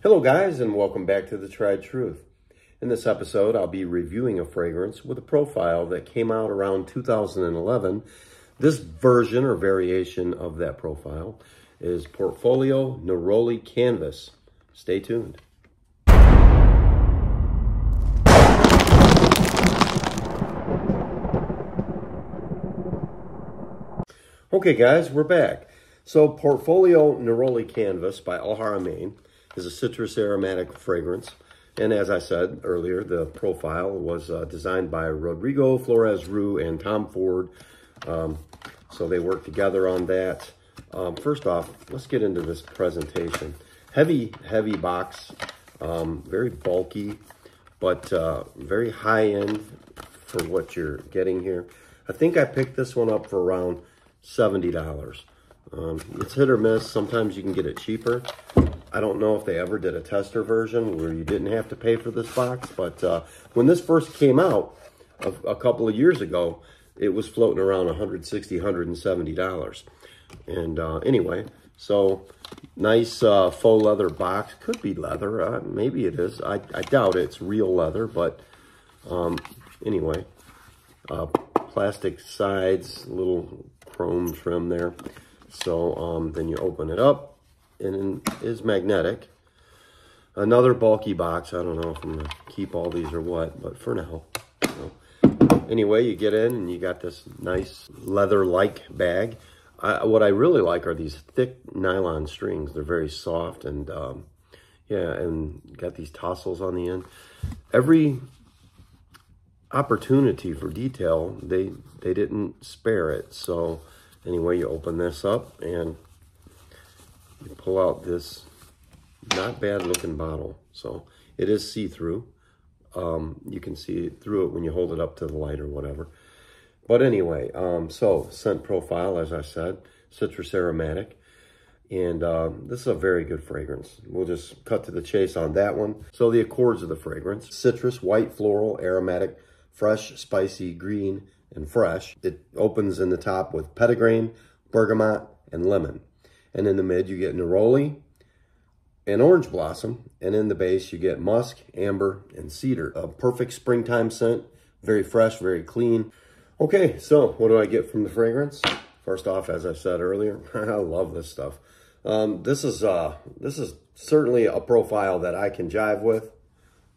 Hello guys, and welcome back to The Tried Truth. In this episode, I'll be reviewing a fragrance with a profile that came out around 2011. This version or variation of that profile is Portfolio Neroli Canvas. Stay tuned. Okay guys, we're back. So Portfolio Neroli Canvas by HARAMAIN is a citrus aromatic fragrance. And as I said earlier, the profile was designed by Rodrigo Flores Rue and Tom Ford. So they worked together on that. First off, let's get into this presentation. Heavy box, very bulky, but very high-end for what you're getting here. I think I picked this one up for around $70. It's hit or miss. Sometimes you can get it cheaper. I don't know if they ever did a tester version where you didn't have to pay for this box, but when this first came out a couple of years ago, it was floating around $160, $170. And anyway, so nice faux leather box. Could be leather. Maybe it is. I doubt it's real leather, but anyway, plastic sides, little chrome trim there. So then you open it up. And it is magnetic. Another bulky box. I don't know if I'm going to keep all these or what, but for now. Anyway, you get in and you got this nice leather-like bag. What I really like are these thick nylon strings. They're very soft and, yeah, and got these tassels on the end. Every opportunity for detail, they didn't spare it. So anyway, you open this up and you pull out this not bad looking bottle. So it is see-through. You can see through it when you hold it up to the light or whatever. But anyway, so scent profile, as I said, citrus aromatic. And this is a very good fragrance. We'll just cut to the chase on that one. So the accords of the fragrance: citrus, white, floral, aromatic, fresh, spicy, green, and fresh. It opens in the top with petitgrain, bergamot, and lemon. And in the mid, you get neroli and orange blossom. And in the base, you get musk, amber, and cedar. A perfect springtime scent. Very fresh, very clean. Okay, so what do I get from the fragrance? First off, as I said earlier, I love this stuff. This is certainly a profile that I can jive with.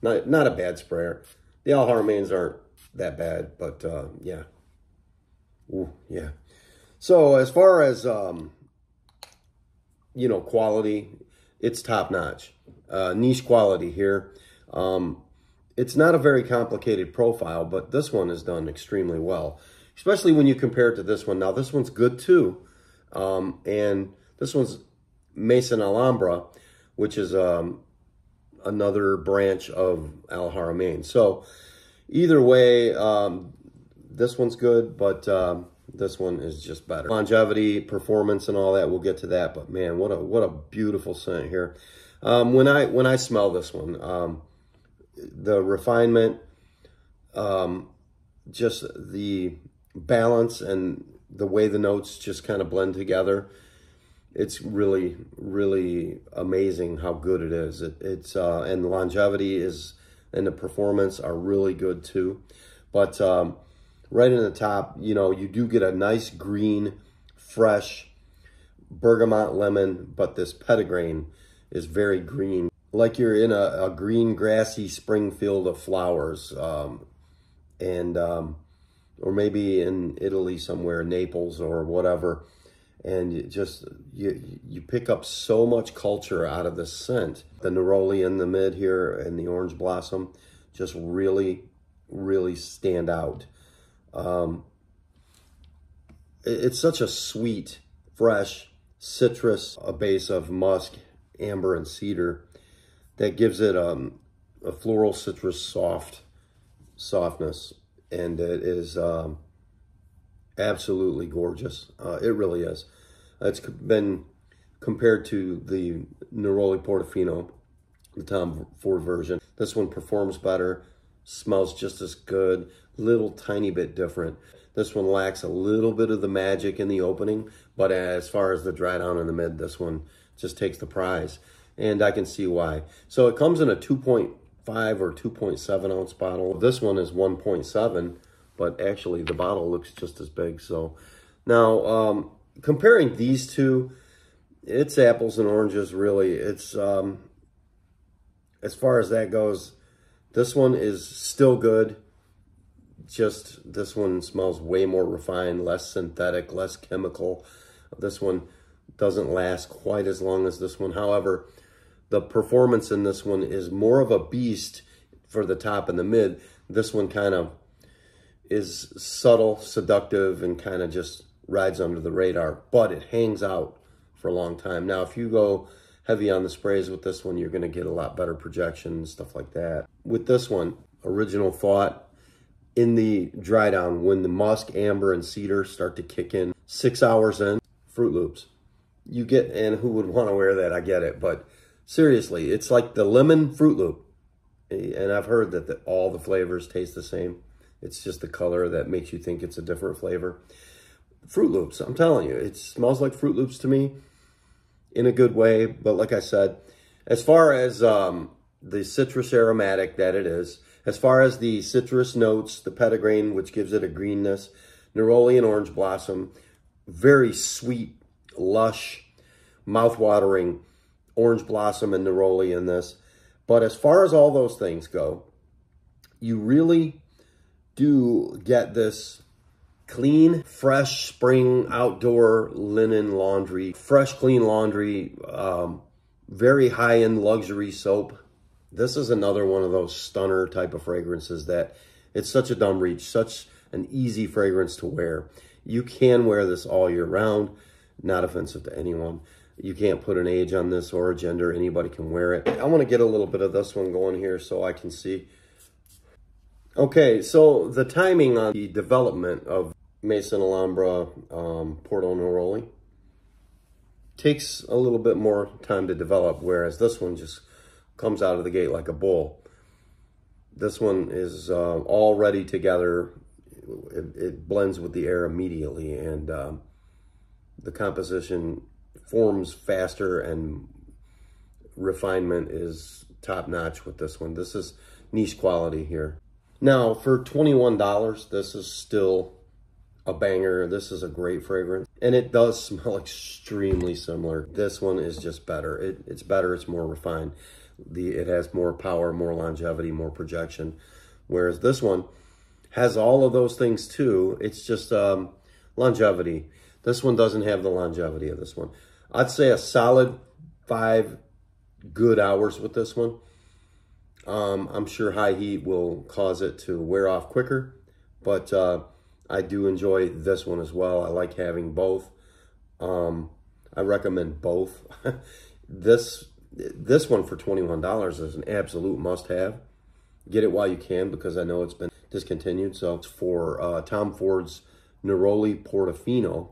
Not a bad sprayer. The HARAMAINs aren't that bad, but yeah. Ooh, yeah. So as far as you know, quality, it's top notch. Niche quality here. It's not a very complicated profile, but this one is done extremely well, especially when you compare it to this one. Now, this one's good too. And this one's Maison Alhambra, which is another branch of HARAMAIN. So either way, this one's good, but this one is just better. Longevity, performance, and all that, we'll get to that. But man, what a beautiful scent here. When I smell this one, the refinement, just the balance and the way the notes just kind of blend together, it's really, really amazing how good it is. It's and the longevity is and the performance are really good too. But right in the top, you know, you do get a nice green, fresh bergamot lemon, but this petitgrain is very green. Like you're in a green, grassy spring field of flowers. Or maybe in Italy somewhere, Naples or whatever. And you pick up so much culture out of this scent. The neroli in the mid here and the orange blossom just really, really stand out. It's such a sweet, fresh citrus, a base of musk, amber, and cedar that gives it a floral citrus softness, and it is absolutely gorgeous. It really is. It's been compared to the Neroli Portofino, the Tom Ford version. This one performs better, smells just as good, little tiny bit different. This one lacks a little bit of the magic in the opening, but as far as the dry down in the mid, this one just takes the prize. and I can see why. So it comes in a 2.5 or 2.7 ounce bottle. This one is 1.7, but actually the bottle looks just as big. So now comparing these two, it's apples and oranges, really. It's as far as that goes, this one is still good. Just this one smells way more refined, less synthetic, less chemical. This one doesn't last quite as long as this one. However, the performance in this one is more of a beast for the top and the mid. This one kind of is subtle, seductive, and kind of just rides under the radar, but it hangs out for a long time. Now, if you go heavy on the sprays with this one, you're going to get a lot better projection and stuff like that. With this one, original thought, in the dry down, when the musk, amber, and cedar start to kick in, 6 hours in, Fruit Loops. You get, and who would want to wear that? I get it, but seriously, it's like the lemon Fruit Loop. And I've heard that all the flavors taste the same. It's just the color that makes you think it's a different flavor. Fruit Loops, I'm telling you, it smells like Fruit Loops to me in a good way. But like I said, as far as the citrus aromatic that it is, as far as the citrus notes, the petitgrain, which gives it a greenness, neroli and orange blossom, very sweet, lush, mouth-watering orange blossom and neroli in this. But as far as all those things go, you really do get this clean, fresh spring outdoor linen laundry, fresh, clean laundry, very high-end luxury soap. This is another one of those stunner type of fragrances that it's such a dumb reach, such an easy fragrance to wear. You can wear this all year round, not offensive to anyone. You can't put an age on this or a gender. Anybody can wear it. I want to get a little bit of this one going here so I can see. Okay, so the timing on the development of Maison Alhambra Porto Neroli takes a little bit more time to develop, whereas this one just comes out of the gate like a bull. This one is all ready together. It blends with the air immediately, and the composition forms faster, and refinement is top-notch with this one. This is niche quality here. Now, for $21, this is still a banger. This is a great fragrance, and it does smell extremely similar. This one is just better. It's better. It's more refined. It has more power, more longevity, more projection, whereas this one has all of those things too. It's just longevity. This one doesn't have the longevity of this one. I'd say a solid 5 good hours with this one. I'm sure high heat will cause it to wear off quicker, but I do enjoy this one as well. I like having both. I recommend both. This one for $21 is an absolute must-have. Get it while you can, because I know it's been discontinued. So it's for Tom Ford's Neroli Portofino.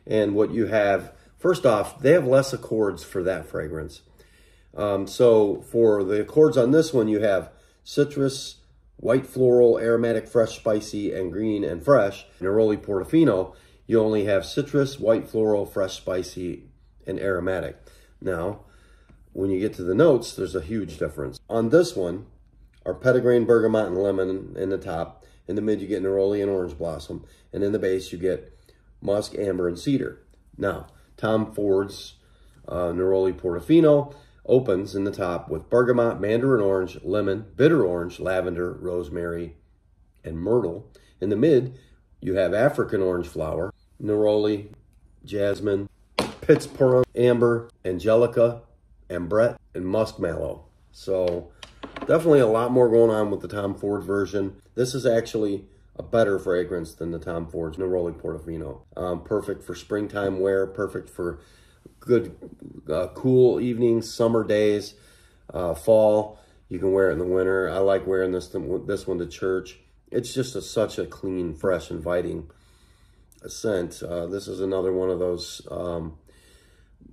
And what you have, first off, they have less accords for that fragrance. So for the accords on this one, you have citrus, white floral, aromatic, fresh, spicy, and green and fresh. Neroli Portofino, you only have citrus, white floral, fresh, spicy, and aromatic. Now, when you get to the notes, there's a huge difference. On this one are petitgrain, bergamot, and lemon in the top. In the mid, you get neroli and orange blossom. And in the base, you get musk, amber, and cedar. Now, Tom Ford's Neroli Portofino opens in the top with bergamot, mandarin orange, lemon, bitter orange, lavender, rosemary, and myrtle. In the mid, you have African orange flower, neroli, jasmine, pittsburgh, amber, angelica, ambrette, and muskmallow. So definitely a lot more going on with the Tom Ford version. This is actually a better fragrance than the Tom Ford's Neroli Portofino. Perfect for springtime wear, perfect for good cool evenings, summer days, fall. You can wear it in the winter. I like wearing this one to church. It's just such a clean, fresh, inviting scent. This is another one of those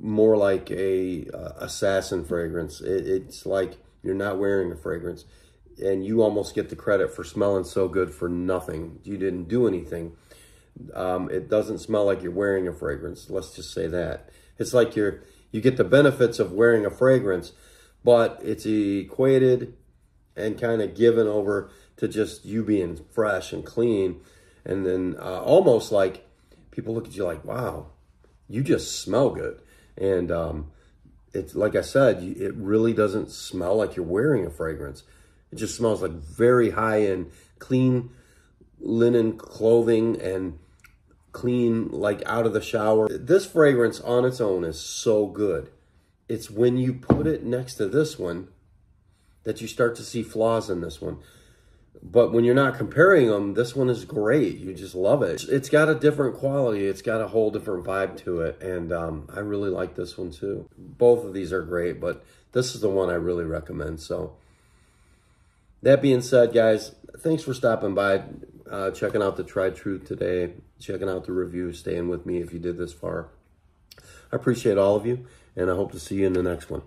more like a assassin fragrance. It's like you're not wearing a fragrance, and you almost get the credit for smelling so good for nothing. You didn't do anything. It doesn't smell like you're wearing a fragrance. Let's just say that. It's like you're You get the benefits of wearing a fragrance, but it's equated and kind of given over to just you being fresh and clean. And then almost like people look at you like, wow, you just smell good. And it's like I said, it really doesn't smell like you're wearing a fragrance. It just smells like very high-end, clean linen clothing and clean, like out of the shower. This fragrance on its own is so good. It's when you put it next to this one that you start to see flaws in this one. But when you're not comparing them, this one is great. You just love it. It's got a different quality. It's got a whole different vibe to it. And I really like this one too. Both of these are great, but this is the one I really recommend. So that being said, guys, thanks for stopping by, checking out the Tried Truth today, checking out the review, staying with me if you did this far. I appreciate all of you, and I hope to see you in the next one.